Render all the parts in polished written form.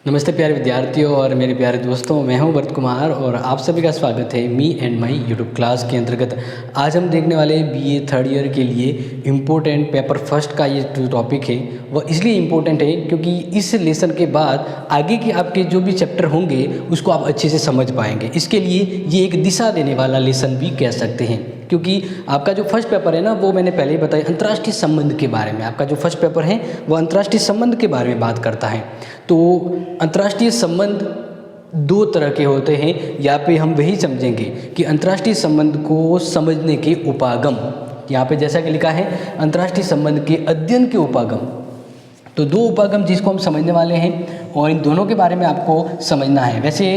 नमस्ते प्यारे विद्यार्थियों और मेरे प्यारे दोस्तों, मैं हूं भरत कुमार और आप सभी का स्वागत है me and my YouTube class के अंतर्गत। आज हम देखने वाले बीए थर्ड ईयर के लिए इम्पोर्टेंट पेपर फर्स्ट का ये जो टॉपिक है वह इसलिए इम्पोर्टेंट है क्योंकि इस लेसन के बाद आगे के आपके जो भी चैप्टर होंगे उसको आप अच्छे से समझ पाएंगे। इसके लिए ये एक दिशा देने वाला लेसन भी कह सकते हैं, क्योंकि आपका जो फर्स्ट पेपर है ना वो मैंने पहले ही बताया अंतर्राष्ट्रीय संबंध के बारे में। आपका जो फर्स्ट पेपर है वो अंतर्राष्ट्रीय संबंध के बारे में बात करता है। तो अंतर्राष्ट्रीय संबंध दो तरह के होते हैं। यहाँ पे हम वही समझेंगे कि अंतर्राष्ट्रीय संबंध को समझने के उपागम, यहाँ पे जैसा कि लिखा है अंतर्राष्ट्रीय संबंध के अध्ययन के उपागम। तो दो उपागम जिसको हम समझने वाले हैं और इन दोनों के बारे में आपको समझना है। वैसे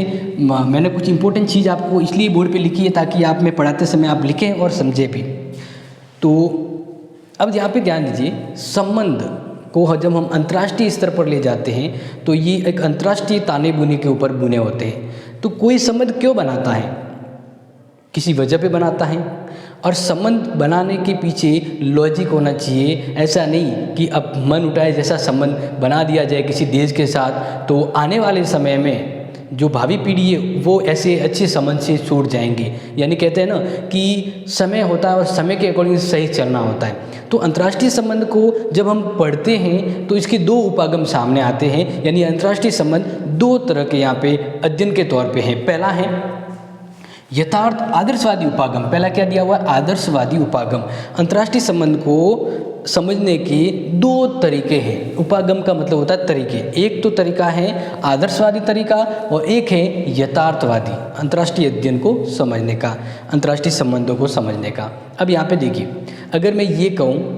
मैंने कुछ इंपॉर्टेंट चीज़ आपको इसलिए बोर्ड पे लिखी है ताकि आप में पढ़ाते समय आप लिखें और समझें भी। तो अब यहाँ पे ध्यान दीजिए, संबंध को जब हम अंतर्राष्ट्रीय स्तर पर ले जाते हैं तो ये एक अंतर्राष्ट्रीय ताने बुने के ऊपर बुने होते हैं। तो कोई संबंध क्यों बनाता है, किसी वजह पे बनाता है, और संबंध बनाने के पीछे लॉजिक होना चाहिए। ऐसा नहीं कि अब मन उठाए जैसा संबंध बना दिया जाए किसी देश के साथ तो आने वाले समय में जो भावी पीढ़ी है वो ऐसे अच्छे संबंध से छूट जाएंगे। यानी कहते हैं ना कि समय होता है और समय के अकॉर्डिंग सही चलना होता है। तो अंतर्राष्ट्रीय संबंध को जब हम पढ़ते हैं तो इसके दो उपागम सामने आते हैं। यानी अंतर्राष्ट्रीय संबंध दो तरह के यहाँ पे अध्ययन के तौर पे है। पहला है यथार्थ आदर्शवादी उपागम। पहला क्या दिया हुआ है, आदर्शवादी उपागम। अंतर्राष्ट्रीय संबंध को समझने के दो तरीके हैं। उपागम का मतलब होता है तरीके। एक तो तरीका है आदर्शवादी तरीका और एक है यथार्थवादी अंतर्राष्ट्रीय अध्ययन को समझने का, अंतर्राष्ट्रीय संबंधों को समझने का। अब यहाँ पे देखिए, अगर मैं ये कहूँ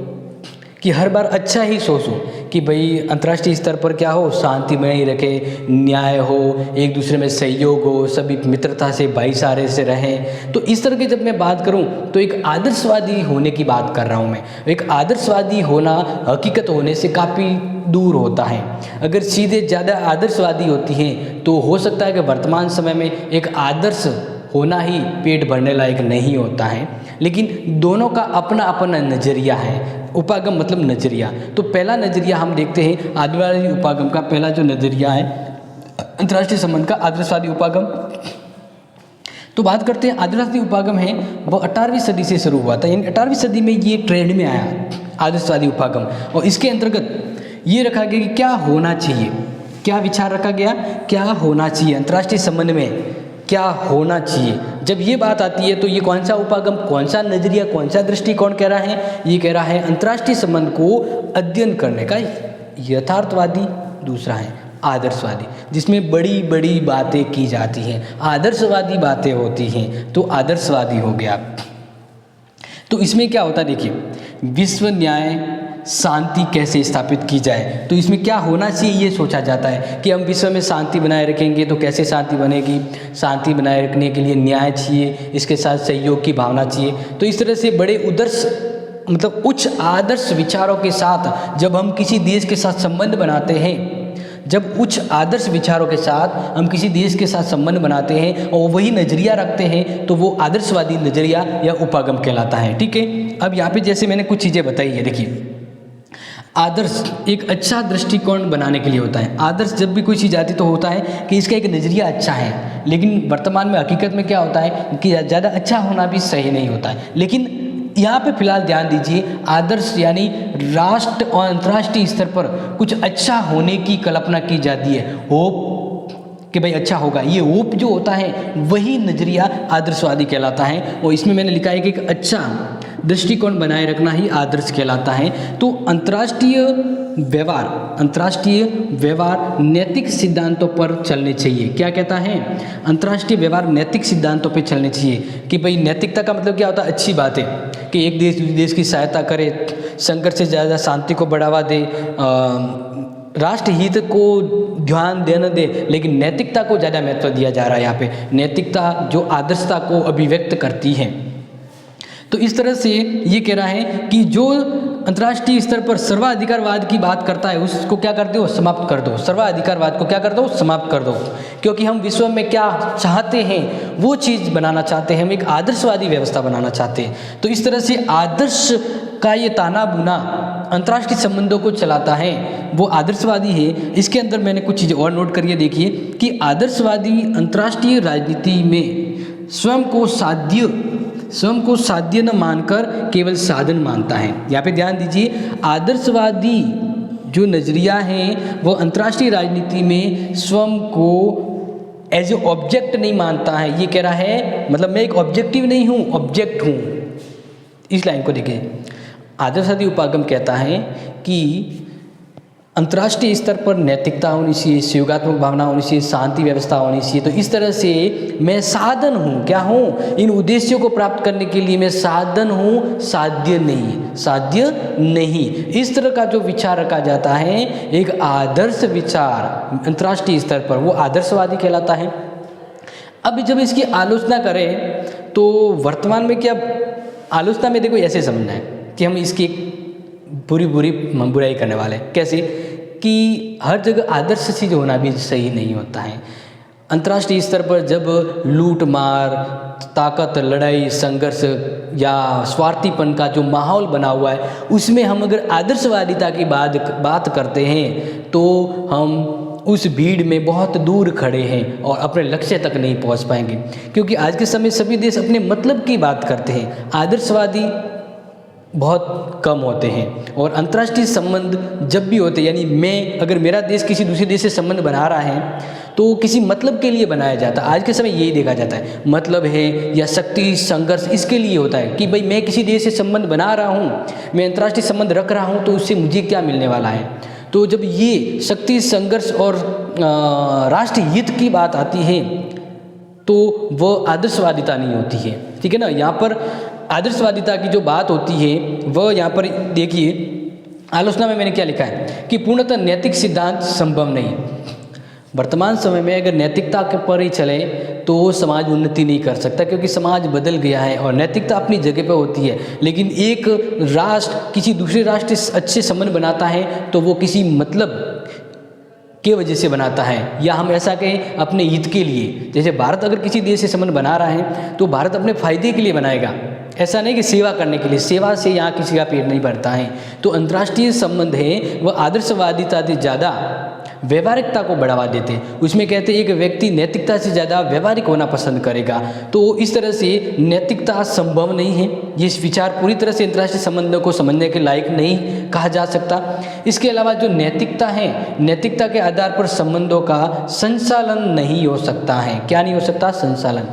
कि हर बार अच्छा ही सोचूं कि भाई अंतर्राष्ट्रीय स्तर पर क्या हो, शांति बनाई रखे, न्याय हो, एक दूसरे में सहयोग हो, सभी मित्रता से भाईचारे से रहें, तो इस तरह की जब मैं बात करूं तो एक आदर्शवादी होने की बात कर रहा हूं मैं। एक आदर्शवादी होना हकीकत होने से काफ़ी दूर होता है। अगर सीधे ज़्यादा आदर्शवादी होती हैं तो हो सकता है कि वर्तमान समय में एक आदर्श होना ही पेट भरने लायक नहीं होता है। लेकिन दोनों का अपना अपना नज़रिया है। उपागम मतलब नज़रिया। तो पहला नज़रिया हम देखते हैं आदर्शवादी उपागम का। पहला जो नज़रिया है अंतर्राष्ट्रीय संबंध का, आदर्शवादी उपागम। तो बात करते हैं आदर्शवादी उपागम है वो 18वीं सदी से शुरू हुआ था। यानी 18वीं सदी में ये ट्रेंड में आया आदर्शवादी उपागम। और इसके अंतर्गत ये रखा गया कि क्या होना चाहिए, क्या विचार रखा गया, क्या होना चाहिए अंतर्राष्ट्रीय संबंध में, क्या होना चाहिए। जब ये बात आती है तो ये कौन सा उपागम, कौन सा नजरिया, कौन सा दृष्टिकोण कह रहा है, ये कह रहा है अंतर्राष्ट्रीय संबंध को अध्ययन करने का यथार्थवादी, दूसरा है आदर्शवादी, जिसमें बड़ी बड़ी बातें की जाती हैं, आदर्शवादी बातें होती हैं, तो आदर्शवादी हो गया। तो इसमें क्या होता है देखिए, विश्व न्याय शांति कैसे स्थापित की जाए। तो इसमें क्या होना चाहिए ये सोचा जाता है कि हम विश्व में शांति बनाए रखेंगे तो कैसे शांति बनेगी। शांति बनाए रखने के लिए न्याय चाहिए, इसके साथ सहयोग की भावना चाहिए। तो इस तरह से बड़े उदर्श मतलब उच्च आदर्श विचारों के साथ जब हम किसी देश के साथ संबंध बनाते हैं, जब उच्च आदर्श विचारों के साथ हम किसी देश के साथ संबंध बनाते हैं और वही नज़रिया रखते हैं तो वो आदर्शवादी नज़रिया या उपागम कहलाता है। ठीक है, अब यहाँ पे जैसे मैंने कुछ चीज़ें बताई है, देखिए आदर्श एक अच्छा दृष्टिकोण बनाने के लिए होता है। आदर्श जब भी कोई चीज़ आती तो होता है कि इसका एक नज़रिया अच्छा है, लेकिन वर्तमान में हकीकत में क्या होता है कि ज़्यादा अच्छा होना भी सही नहीं होता है। लेकिन यहाँ पे फिलहाल ध्यान दीजिए, आदर्श यानी राष्ट्र और अंतर्राष्ट्रीय स्तर पर कुछ अच्छा होने की कल्पना की जाती है, होप कि भाई अच्छा होगा। ये होप जो होता है वही नज़रिया आदर्शवादी कहलाता है। और इसमें मैंने लिखा है कि एक अच्छा दृष्टिकोण बनाए रखना ही आदर्श कहलाता है। तो अंतर्राष्ट्रीय व्यवहार नैतिक सिद्धांतों पर चलने चाहिए। क्या कहता है, अंतर्राष्ट्रीय व्यवहार नैतिक सिद्धांतों पर चलने चाहिए। कि भाई नैतिकता का मतलब क्या होता है, अच्छी बात है कि एक देश दूसरे देश की सहायता करे, संघर्ष से ज़्यादा शांति को बढ़ावा दे, राष्ट्र हित को ध्यान देना दे, लेकिन नैतिकता को ज़्यादा महत्व दिया जा रहा है यहाँ पे। नैतिकता जो आदर्शता को अभिव्यक्त करती है। तो इस तरह से ये कह रहा है कि जो अंतर्राष्ट्रीय स्तर पर सर्वाधिकारवाद की बात करता है उसको क्या कर दो, समाप्त कर दो। सर्वाधिकारवाद को क्या कर दो, समाप्त कर दो। क्योंकि हम विश्व में क्या चाहते हैं वो चीज़ बनाना चाहते हैं, हम एक आदर्शवादी व्यवस्था बनाना चाहते हैं। तो इस तरह से आदर्श का ये ताना बुना अंतर्राष्ट्रीय संबंधों को चलाता है वो आदर्शवादी है। इसके अंदर मैंने कुछ चीज़ें और नोट करिए, देखिए कि आदर्शवादी अंतर्राष्ट्रीय राजनीति में स्वयं को साध्य न मानकर केवल साधन मानता है। यहाँ पे ध्यान दीजिए, आदर्शवादी जो नज़रिया है वो अंतर्राष्ट्रीय राजनीति में स्वयं को एज ए ऑब्जेक्ट नहीं मानता है। ये कह रहा है मतलब मैं एक ऑब्जेक्टिव नहीं हूँ, ऑब्जेक्ट हूँ। इस लाइन को देखिए, आदर्शवादी उपागम कहता है कि अंतर्राष्ट्रीय स्तर पर नैतिकता होनी चाहिए, सहयोगात्मक भावना होनी चाहिए, शांति व्यवस्था होनी चाहिए। तो इस तरह से मैं साधन हूँ, क्या हूँ, इन उद्देश्यों को प्राप्त करने के लिए मैं साधन हूँ, साध्य नहीं। इस तरह का जो विचार रखा जाता है, एक आदर्श विचार अंतर्राष्ट्रीय स्तर पर, वो आदर्शवादी कहलाता है। अब जब इसकी आलोचना करें तो वर्तमान में क्या आलोचना में देखो ऐसे समझना है कि हम इसकी बुराई करने वाले हैं। कैसे कि हर जगह आदर्श चीज़ होना भी सही नहीं होता है। अंतर्राष्ट्रीय स्तर पर जब लूट मार, ताकत, लड़ाई, संघर्ष या स्वार्थीपन का जो माहौल बना हुआ है, उसमें हम अगर आदर्शवादिता की बात करते हैं तो हम उस भीड़ में बहुत दूर खड़े हैं और अपने लक्ष्य तक नहीं पहुंच पाएंगे। क्योंकि आज के समय सभी देश अपने मतलब की बात करते हैं, आदर्शवादी बहुत कम होते हैं। और अंतर्राष्ट्रीय संबंध जब भी होते हैं, यानी अगर मेरा देश किसी दूसरे देश से संबंध बना रहा है तो किसी मतलब के लिए बनाया जाता है। आज के समय यही देखा जाता है, मतलब है या शक्ति संघर्ष इसके लिए होता है कि भाई मैं किसी देश से संबंध बना रहा हूँ, मैं अंतर्राष्ट्रीय संबंध रख रहा हूँ तो उससे मुझे क्या मिलने वाला है। तो जब ये शक्ति संघर्ष और राष्ट्रीय हित की बात आती है तो वो आदर्शवादिता नहीं होती है। ठीक है ना। यहाँ पर आदर्शवादिता की जो बात होती है वह यहाँ पर देखिए, आलोचना में मैंने क्या लिखा है कि पूर्णतः नैतिक सिद्धांत संभव नहीं। वर्तमान समय में अगर नैतिकता के पर ही चले तो समाज उन्नति नहीं कर सकता, क्योंकि समाज बदल गया है और नैतिकता अपनी जगह पर होती है। लेकिन एक राष्ट्र किसी दूसरे राष्ट्र से अच्छे संबंध बनाता है तो वो किसी मतलब के वजह से बनाता है, या हम ऐसा कहें अपने हित के लिए। जैसे भारत अगर किसी देश से संबंध बना रहा है तो भारत अपने फायदे के लिए बनाएगा, ऐसा नहीं कि सेवा करने के लिए। सेवा से यहाँ किसी का पेट नहीं भरता है। तो अंतर्राष्ट्रीय संबंध है वह आदर्शवादिता से ज़्यादा व्यवहारिकता को बढ़ावा देते हैं। उसमें कहते हैं एक व्यक्ति नैतिकता से ज़्यादा व्यवहारिक होना पसंद करेगा। तो इस तरह से नैतिकता संभव नहीं है। ये विचार पूरी तरह से अंतर्राष्ट्रीय संबंधों को समझने के लायक नहीं कहा जा सकता। इसके अलावा जो नैतिकता है, नैतिकता के आधार पर संबंधों का संचालन नहीं हो सकता है। क्या नहीं हो सकता? संचालन।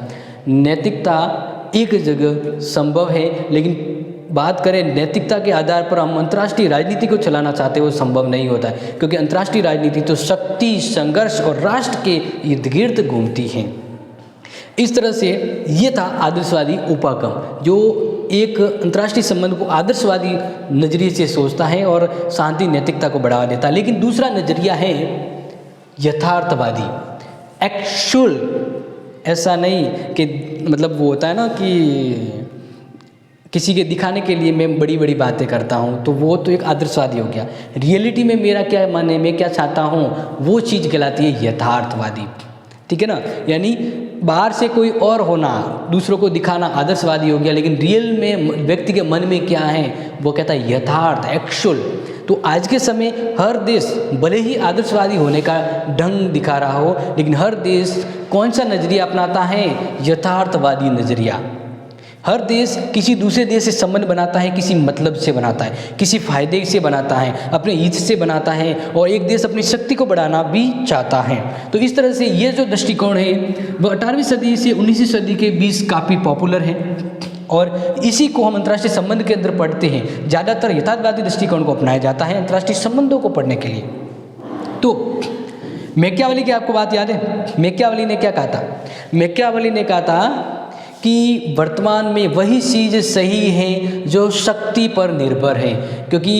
नैतिकता एक जगह संभव है, लेकिन बात करें नैतिकता के आधार पर हम अंतर्राष्ट्रीय राजनीति को चलाना चाहते हैं, वो संभव नहीं होता है। क्योंकि अंतर्राष्ट्रीय राजनीति तो शक्ति, संघर्ष और राष्ट्र के इर्द गिर्द घूमती है। इस तरह से ये था आदर्शवादी उपागम, जो एक अंतर्राष्ट्रीय संबंध को आदर्शवादी नजरिए से सोचता है और शांति नैतिकता को बढ़ावा देता है। लेकिन दूसरा नजरिया है यथार्थवादी, एक्चुअल। ऐसा नहीं कि मतलब वो होता है ना कि किसी के दिखाने के लिए मैं बड़ी बड़ी बातें करता हूँ, तो वो तो एक आदर्शवादी हो गया। रियलिटी में मेरा क्या मन है, मैं क्या चाहता हूँ, वो चीज़ कहलाती है यथार्थवादी। ठीक है ना। यानी बाहर से कोई और होना, दूसरों को दिखाना आदर्शवादी हो गया, लेकिन रियल में व्यक्ति के मन में क्या है वो कहता है यथार्थ, एक्चुअल। तो आज के समय हर देश भले ही आदर्शवादी होने का ढंग दिखा रहा हो, लेकिन हर देश कौन सा नज़रिया अपनाता है? यथार्थवादी नज़रिया। हर देश किसी दूसरे देश से संबंध बनाता है, किसी मतलब से बनाता है, किसी फायदे से बनाता है, अपने हित से बनाता है, और एक देश अपनी शक्ति को बढ़ाना भी चाहता है। तो इस तरह से ये जो दृष्टिकोण है वह 18वीं सदी से 19वीं सदी के बीच काफ़ी पॉपुलर है, और इसी को हम अंतर्राष्ट्रीय संबंध के अंदर पढ़ते हैं। ज़्यादातर यथार्थवादी दृष्टिकोण को अपनाया जाता है अंतर्राष्ट्रीय संबंधों को पढ़ने के लिए। तो मैकियावेली की आपको बात याद है? मैकियावेली ने क्या कहा था? मैकियावेली ने कहा था कि वर्तमान में वही चीज़ सही है जो शक्ति पर निर्भर है, क्योंकि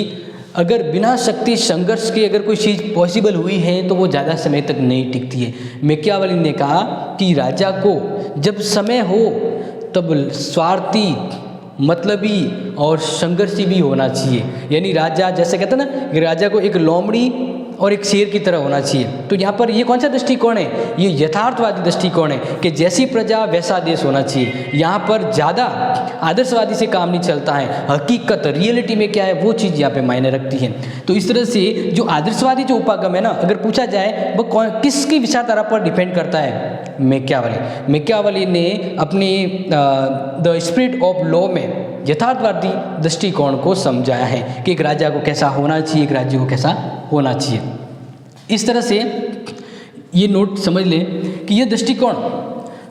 अगर बिना शक्ति संघर्ष के अगर कोई चीज़ पॉसिबल हुई है तो वो ज़्यादा समय तक नहीं टिकती है। मैकियावेली ने कहा कि राजा को जब समय हो तब स्वार्थी, मतलबी और संघर्षी भी होना चाहिए। यानी राजा, जैसे कहते हैं ना कि राजा को एक लोमड़ी और एक शेर की तरह होना चाहिए। तो यहाँ पर ये कौन सा दृष्टिकोण है? ये यथार्थवादी दृष्टिकोण है कि जैसी प्रजा वैसा देश होना चाहिए। यहाँ पर ज़्यादा आदर्शवादी से काम नहीं चलता है, हकीकत रियलिटी में क्या है वो चीज़ यहाँ पे मायने रखती है। तो इस तरह से जो आदर्शवादी जो उपागम है ना, अगर पूछा जाए वो किसकी विचारधारा पर डिपेंड करता है? मैकियावेली ने अपनी द स्पिरिट ऑफ लॉ में यथार्थवादी दृष्टिकोण को समझाया है कि एक राजा को कैसा होना चाहिए, एक राज्य को कैसा होना चाहिए। इस तरह से ये नोट समझ लें कि यह दृष्टिकोण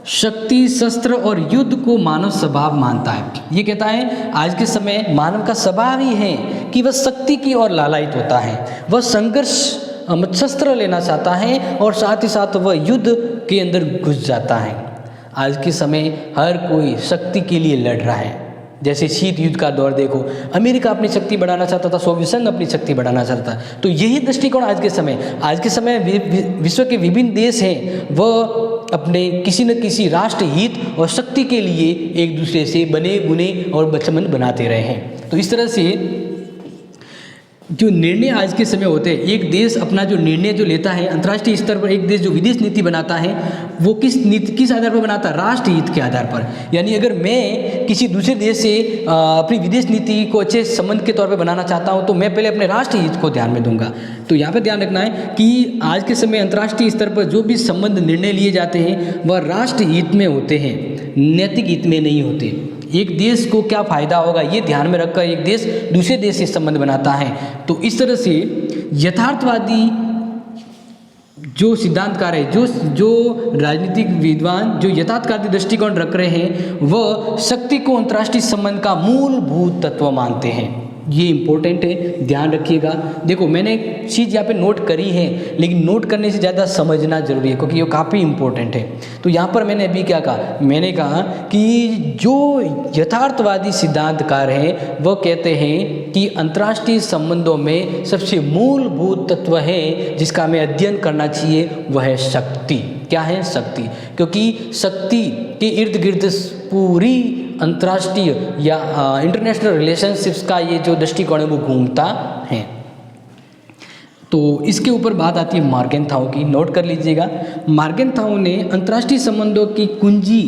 शक्ति, शस्त्र और युद्ध को मानव स्वभाव मानता है। ये कहता है आज के समय मानव का स्वभाव ही है कि वह शक्ति की ओर लालायित होता है, वह संघर्ष शस्त्र लेना चाहता है और साथ ही साथ वह युद्ध के अंदर घुस जाता है। आज के समय हर कोई शक्ति के लिए लड़ रहा है। जैसे शीत युद्ध का दौर देखो, अमेरिका अपनी शक्ति बढ़ाना चाहता था, सोवियत संघ अपनी शक्ति बढ़ाना चाहता था। तो यही दृष्टिकोण आज के समय विश्व के विभिन्न देश हैं, वह अपने किसी न किसी राष्ट्र हित और शक्ति के लिए एक दूसरे से बने बुने और संबंध बनाते रहे हैं। तो इस तरह से जो निर्णय आज के समय होते हैं, एक देश अपना जो निर्णय जो लेता है अंतर्राष्ट्रीय स्तर पर, एक देश जो विदेश नीति बनाता है वो किस आधार पर बनाता है? राष्ट्र हित के आधार पर। यानी अगर मैं किसी दूसरे देश से अपनी विदेश नीति को अच्छे संबंध के तौर पे बनाना चाहता हूं तो मैं पहले अपने राष्ट्र हित को ध्यान में दूंगा। तो यहाँ पर ध्यान रखना है कि आज के समय अंतर्राष्ट्रीय स्तर पर जो भी संबंध निर्णय लिए जाते हैं वह राष्ट्र हित में होते हैं, नैतिक हित में नहीं होते। एक देश को क्या फ़ायदा होगा ये ध्यान में रखकर एक देश दूसरे देश से संबंध बनाता है। तो इस तरह से यथार्थवादी जो सिद्धांतकार है, जो राजनीतिक विद्वान जो यथार्थवादी दृष्टिकोण रख रहे हैं, वह शक्ति को अंतर्राष्ट्रीय संबंध का मूलभूत तत्व मानते हैं। ये इम्पोर्टेंट है, ध्यान रखिएगा। देखो मैंने एक चीज़ यहाँ पे नोट करी है, लेकिन नोट करने से ज़्यादा समझना जरूरी है क्योंकि ये काफ़ी इम्पोर्टेंट है। तो यहाँ पर मैंने अभी क्या कहा? मैंने कहा कि जो यथार्थवादी सिद्धांतकार हैं वह कहते हैं कि अंतर्राष्ट्रीय संबंधों में सबसे मूलभूत तत्व है जिसका हमें अध्ययन करना चाहिए, वह है शक्ति। क्या है? शक्ति। क्योंकि शक्ति के इर्द गिर्द पूरी अंतर्राष्ट्रीय या इंटरनेशनल रिलेशनशिप्स का ये जो दृष्टिकोण है वो घूमता है। तो इसके ऊपर बात आती है मॉर्गेनथाउ की, नोट कर लीजिएगा। मॉर्गेनथाउ ने अंतर्राष्ट्रीय संबंधों की कुंजी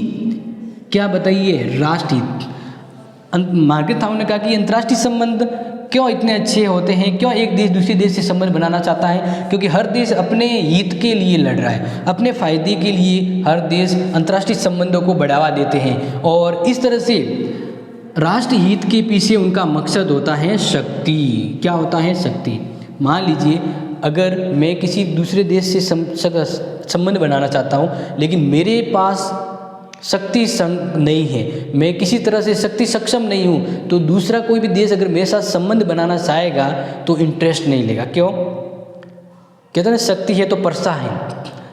क्या बताई है? राष्ट्रहित। मॉर्गेनथाउ ने कहा कि अंतर्राष्ट्रीय संबंध क्यों इतने अच्छे होते हैं, क्यों एक देश दूसरे देश से संबंध बनाना चाहता है? क्योंकि हर देश अपने हित के लिए लड़ रहा है, अपने फायदे के लिए हर देश अंतर्राष्ट्रीय संबंधों को बढ़ावा देते हैं और इस तरह से राष्ट्र हित के पीछे उनका मकसद होता है शक्ति। क्या होता है? शक्ति। मान लीजिए अगर मैं किसी दूसरे देश से संबंध बनाना चाहता हूँ लेकिन मेरे पास शक्ति नहीं है, मैं किसी तरह से शक्ति सक्षम नहीं हूँ, तो दूसरा कोई भी देश अगर मेरे साथ संबंध बनाना चाहेगा तो इंटरेस्ट नहीं लेगा। क्यों? कहते हैं शक्ति है तो परसा है,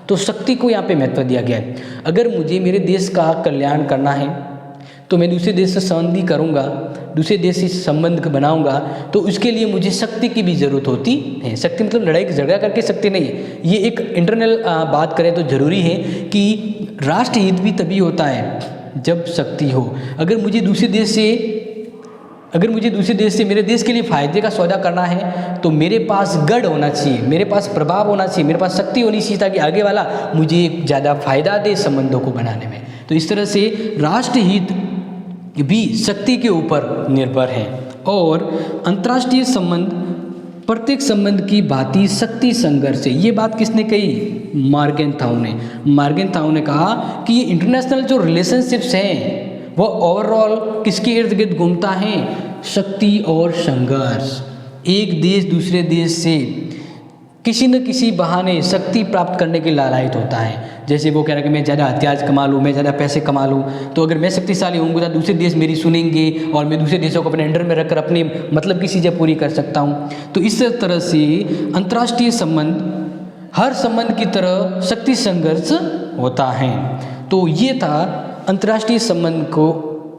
तो शक्ति को यहाँ पे महत्व दिया गया है। अगर मुझे मेरे देश का कल्याण करना है तो मैं दूसरे देश से संधि करूँगा, दूसरे देश से संबंध बनाऊँगा, तो उसके लिए मुझे शक्ति की भी ज़रूरत होती है। शक्ति मतलब लड़ाई झगड़ा करके शक्ति नहीं है। ये एक इंटरनल बात करें तो ज़रूरी है कि राष्ट्र हित भी तभी होता है जब शक्ति हो। अगर मुझे दूसरे देश से मेरे देश के लिए फ़ायदे का सौदा करना है तो मेरे पास गढ़ होना चाहिए, मेरे पास प्रभाव होना चाहिए, मेरे पास शक्ति होनी चाहिए ताकि आगे वाला मुझे ज़्यादा फ़ायदा दे संबंधों को बनाने में। तो इस तरह से राष्ट्र हित भी शक्ति के ऊपर निर्भर है और अंतर्राष्ट्रीय संबंध प्रत्येक संबंध की भांति शक्ति संघर्ष है। ये बात किसने कही? मॉर्गेनथाउ ने कहा कि ये इंटरनेशनल जो रिलेशनशिप्स हैं वो ओवरऑल किसके इर्द गिर्द घूमता है? शक्ति और संघर्ष। एक देश दूसरे देश से किसी न किसी बहाने शक्ति प्राप्त करने के लालायित होता है। जैसे वो कह रहा है कि मैं ज़्यादा हथियार कमा लूँ, मैं ज़्यादा पैसे कमा लूँ, तो अगर मैं शक्तिशाली होंगे तो दूसरे देश मेरी सुनेंगे और मैं दूसरे देशों को अपने अंडर में रखकर अपने मतलब की चीज़ें पूरी कर सकता हूँ। तो इस तरह से अंतर्राष्ट्रीय संबंध हर संबंध की तरह शक्ति संघर्ष होता है। तो ये था अंतर्राष्ट्रीय संबंध को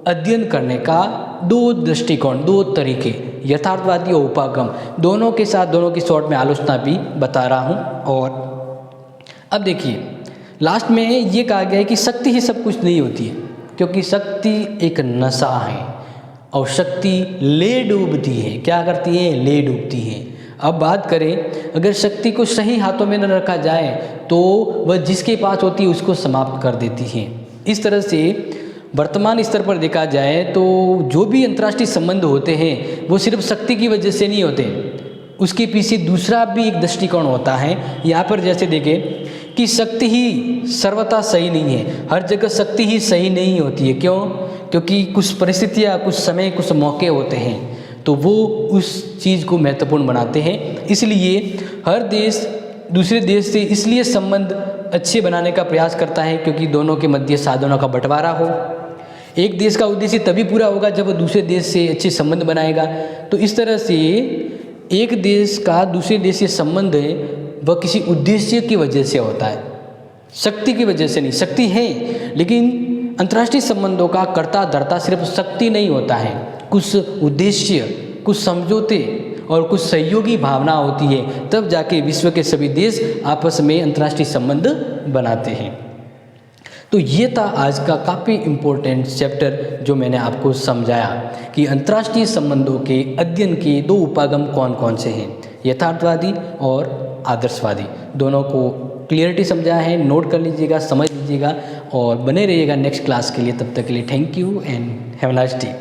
अध्ययन करने का दो दृष्टिकोण, दो तरीके, यथार्थवादी और उपागम, दोनों के साथ दोनों की शॉर्ट में आलोचना भी बता रहा हूँ। और अब देखिए लास्ट में ये कहा गया है कि शक्ति ही सब कुछ नहीं होती है, क्योंकि शक्ति एक नशा है और शक्ति ले डूबती है। क्या करती है? ले डूबती है। अब बात करें, अगर शक्ति को सही हाथों में न रखा जाए तो वह जिसके पास होती है उसको समाप्त कर देती है। इस तरह से वर्तमान स्तर पर देखा जाए तो जो भी अंतर्राष्ट्रीय संबंध होते हैं वो सिर्फ शक्ति की वजह से नहीं होते, उसके पीछे दूसरा भी एक दृष्टिकोण होता है। यहाँ पर जैसे देखें कि शक्ति ही सर्वथा सही नहीं है, हर जगह शक्ति ही सही नहीं होती है। क्यों? क्योंकि कुछ परिस्थितियाँ, कुछ समय, कुछ मौके होते हैं तो वो उस चीज़ को महत्वपूर्ण बनाते हैं। इसलिए हर देश दूसरे देश से इसलिए संबंध अच्छे बनाने का प्रयास करता है क्योंकि दोनों के मध्य साधनों का बंटवारा हो। एक देश का उद्देश्य तभी पूरा होगा जब वो दूसरे देश से अच्छे संबंध बनाएगा। तो इस तरह से एक देश का दूसरे देश से संबंध है वह किसी उद्देश्य की वजह से होता है, शक्ति की वजह से नहीं। शक्ति है लेकिन अंतर्राष्ट्रीय संबंधों का कर्ता धर्ता सिर्फ शक्ति नहीं होता है, कुछ उद्देश्य, कुछ समझौते और कुछ सहयोगी भावना होती है, तब जाके विश्व के सभी देश आपस में अंतर्राष्ट्रीय संबंध बनाते हैं। तो ये था आज का काफ़ी इम्पोर्टेंट चैप्टर जो मैंने आपको समझाया कि अंतर्राष्ट्रीय संबंधों के अध्ययन के दो उपागम कौन कौन से हैं, यथार्थवादी और आदर्शवादी। दोनों को क्लियरिटी समझा है, नोट कर लीजिएगा, समझ लीजिएगा और बने रहिएगा नेक्स्ट क्लास के लिए। तब तक के लिए thank you and have a nice day.